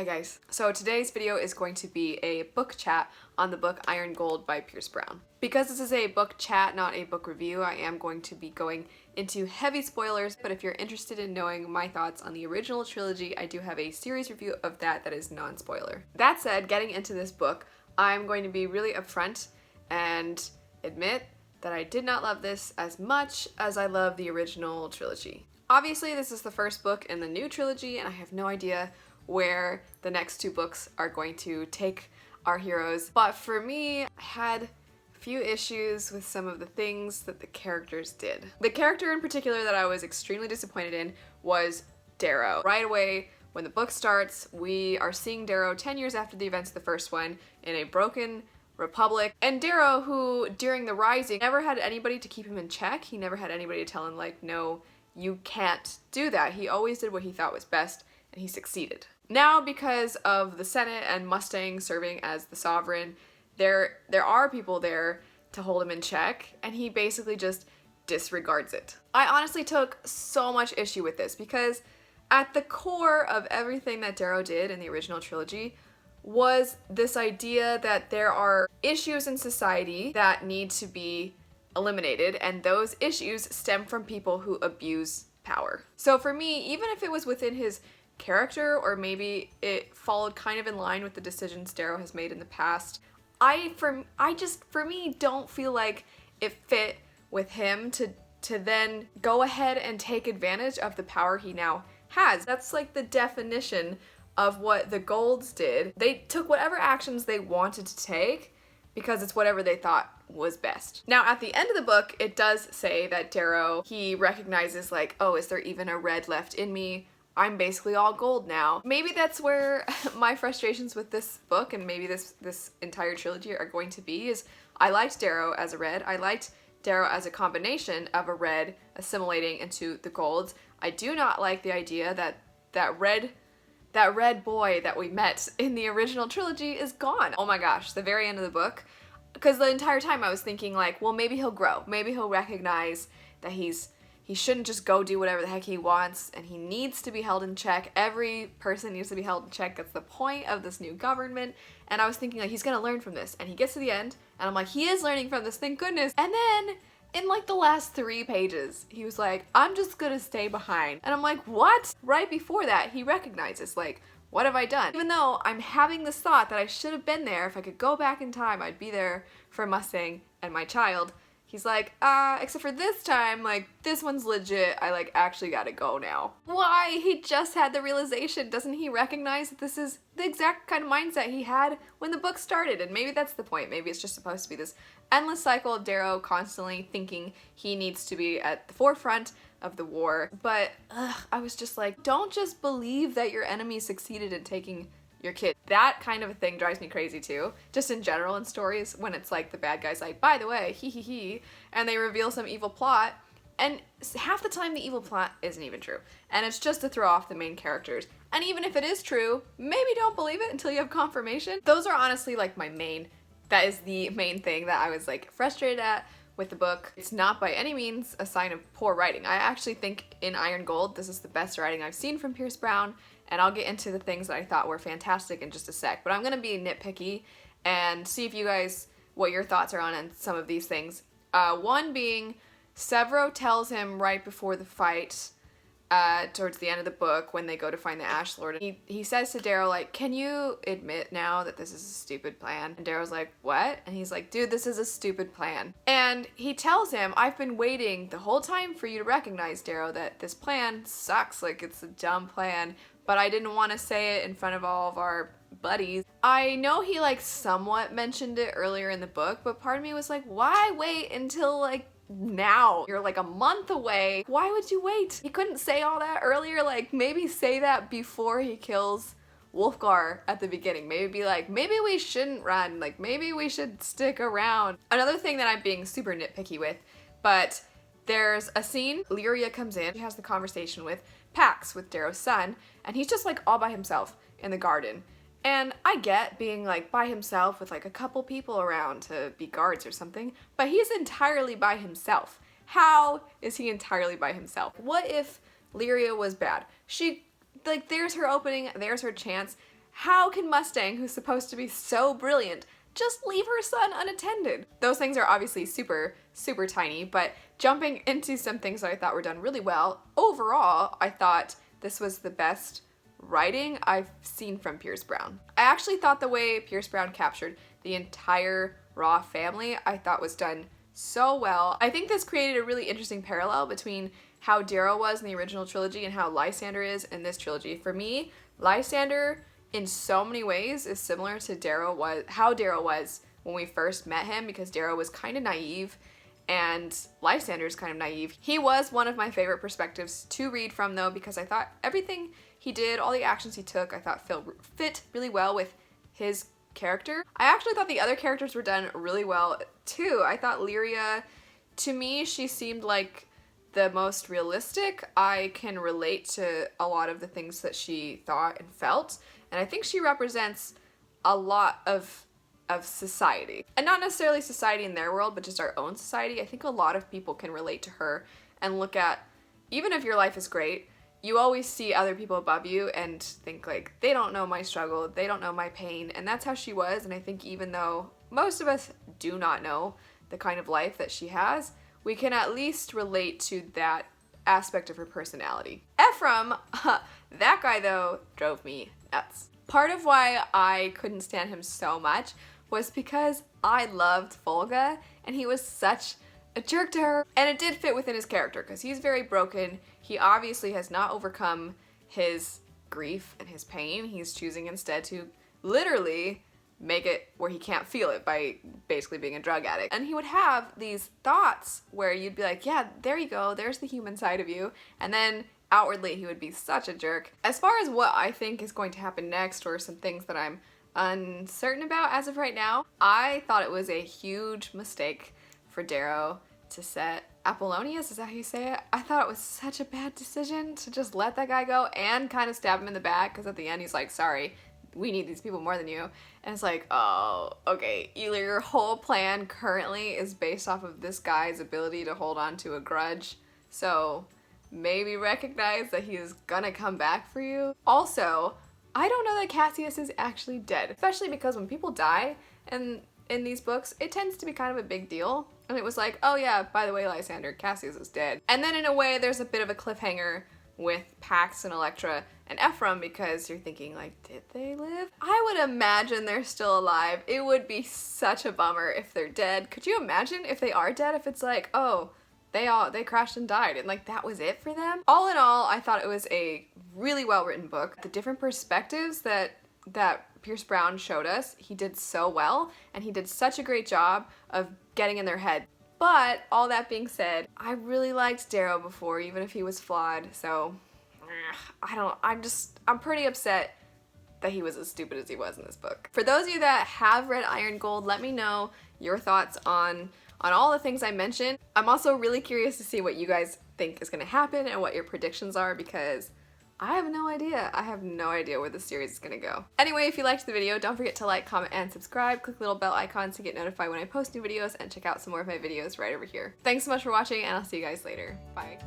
Hi guys. So today's video is going to be a book chat on the book Iron Gold by Pierce Brown. Because this is a book chat, not a book review, I am going to be going into heavy spoilers, but if you're interested in knowing my thoughts on the original trilogy, I do have a series review of that is non-spoiler. That said, getting into this book, I'm going to be really upfront and admit that I did not love this as much as I love the original trilogy. Obviously, this is the first book in the new trilogy, and I have no idea where the next two books are going to take our heroes. But for me, I had a few issues with some of the things that the characters did. The character in particular that I was extremely disappointed in was Darrow. Right away, when the book starts, we are seeing Darrow 10 years after the events of the first one in a broken republic. And Darrow, who during the Rising never had anybody to keep him in check. He never had anybody to tell him, like, no, you can't do that. He always did what he thought was best, and he succeeded. Now, because of the Senate and Mustang serving as the sovereign, there are people there to hold him in check, and he basically just disregards it. I honestly took so much issue with this because at the core of everything that Darrow did in the original trilogy was this idea that there are issues in society that need to be eliminated, and those issues stem from people who abuse power. So for me, even if it was within his character, or maybe it followed kind of in line with the decisions Darrow has made in the past, for me don't feel like it fit with him to then go ahead and take advantage of the power he now has. That's like the definition of what the Golds did. They took whatever actions they wanted to take because it's whatever they thought was best. Now, at the end of the book, it does say that Darrow, he recognizes, like, oh, is there even a red left in me? I'm basically all gold now. Maybe that's where my frustrations with this book and maybe this entire trilogy are going to be, is I liked Darrow as a red. I liked Darrow as a combination of a red assimilating into the golds. I do not like the idea that that red boy that we met in the original trilogy is gone. Oh my gosh, the very end of the book. Because the entire time I was thinking, like, well, maybe he'll grow. Maybe he'll recognize that he shouldn't just go do whatever the heck he wants, and he needs to be held in check. Every person needs to be held in check. That's the point of this new government. And I was thinking, like, he's gonna learn from this. And he gets to the end, and I'm like, he is learning from this, thank goodness. And then, in like the last 3 pages, he was like, I'm just gonna stay behind. And I'm like, what? Right before that, he recognizes, like, what have I done? Even though I'm having this thought that I should have been there, if I could go back in time, I'd be there for Mustang and my child. He's like, except for this time, like, this one's legit. I, like, actually gotta go now. Why? He just had the realization. Doesn't he recognize that this is the exact kind of mindset he had when the book started? And maybe that's the point. Maybe it's just supposed to be this endless cycle of Darrow constantly thinking he needs to be at the forefront of the war. But, I was just like, don't just believe that your enemy succeeded in taking your kid. That kind of a thing drives me crazy too, just in general in stories, when it's like the bad guy's like, by the way, he, and they reveal some evil plot, and half the time the evil plot isn't even true, and it's just to throw off the main characters. And even if it is true, maybe don't believe it until you have confirmation. Those are honestly like that is the main thing that I was like frustrated at with the book. It's not by any means a sign of poor writing. I actually think in Iron Gold, this is the best writing I've seen from Pierce Brown, and I'll get into the things that I thought were fantastic in just a sec. But I'm gonna be nitpicky and see if you guys, what your thoughts are on some of these things. One being, Severo tells him right before the fight, towards the end of the book, when they go to find the Ash Lord, he says to Darrow, like, can you admit now that this is a stupid plan? And Darrow's like, what? And he's like, dude, this is a stupid plan. And he tells him, I've been waiting the whole time for you to recognize, Darrow, that this plan sucks, like, it's a dumb plan, but I didn't want to say it in front of all of our buddies. I know he, like, somewhat mentioned it earlier in the book, but part of me was like, why wait until, like, now? You're like a month away. Why would you wait? He couldn't say all that earlier. Like, maybe say that before he kills Wolfgar at the beginning. Maybe be like, maybe we shouldn't run. Like, maybe we should stick around. Another thing that I'm being super nitpicky with, but there's a scene, Lyria comes in, she has the conversation with Pax, with Darrow's son, and he's just like all by himself in the garden. And I get being like by himself with like a couple people around to be guards or something, but he's entirely by himself. How is he entirely by himself? What if Lyria was bad? She, like, there's her opening, there's her chance. How can Mustang, who's supposed to be so brilliant, just leave her son unattended? Those things are obviously super, super tiny, but jumping into some things that I thought were done really well, overall, I thought this was the best writing I've seen from Pierce Brown. I actually thought the way Pierce Brown captured the entire Raw family, I thought was done so well. I think this created a really interesting parallel between how Darrow was in the original trilogy and how Lysander is in this trilogy. For me, Lysander in so many ways is similar to how Darrow was when we first met him, because Darrow was kind of naive and Lysander's kind of naive. He was one of my favorite perspectives to read from though, because I thought everything he did, all the actions he took, I thought fit really well with his character. I actually thought the other characters were done really well too. I thought Lyria, to me, she seemed like the most realistic. I can relate to a lot of the things that she thought and felt, and I think she represents a lot of society. And not necessarily society in their world, but just our own society. I think a lot of people can relate to her and look at, even if your life is great, you always see other people above you and think like, they don't know my struggle, they don't know my pain, and that's how she was. And I think even though most of us do not know the kind of life that she has, we can at least relate to that aspect of her personality. Ephraim, that guy though, drove me nuts. Part of why I couldn't stand him so much was because I loved Volga and he was such a jerk to her. And it did fit within his character because he's very broken. He obviously has not overcome his grief and his pain. He's choosing instead to literally make it where he can't feel it by basically being a drug addict. And he would have these thoughts where you'd be like, yeah, there you go, there's the human side of you. And then outwardly he would be such a jerk. As far as what I think is going to happen next, or some things that I'm uncertain about as of right now, I thought it was a huge mistake for Darrow to set Apollonius, is that how you say it? I thought it was such a bad decision to just let that guy go and kind of stab him in the back, because at the end he's like, sorry, we need these people more than you. And it's like, oh, okay, either your whole plan currently is based off of this guy's ability to hold on to a grudge, so maybe recognize that he's gonna come back for you. Also, I don't know that Cassius is actually dead, especially because when people die in these books, it tends to be kind of a big deal. And it was like, oh yeah, by the way, Lysander, Cassius is dead. And then in a way, there's a bit of a cliffhanger with Pax and Electra and Ephraim, because you're thinking like, did they live? I would imagine they're still alive. It would be such a bummer if they're dead. Could you imagine if they are dead, if it's like, oh, they crashed and died and like that was it for them? All in all, I thought it was a really well written book. The different perspectives that Pierce Brown showed us, he did so well, and he did such a great job of getting in their head. But all that being said, I really liked Darrow before, even if he was flawed, so I'm pretty upset that he was as stupid as he was in this book. For those of you that have read Iron Gold, let me know your thoughts on all the things I mentioned. I'm also really curious to see what you guys think is gonna happen and what your predictions are, because I have no idea. I have no idea where this series is gonna go. Anyway, if you liked the video, don't forget to like, comment, and subscribe. Click the little bell icons to get notified when I post new videos, and check out some more of my videos right over here. Thanks so much for watching, and I'll see you guys later. Bye.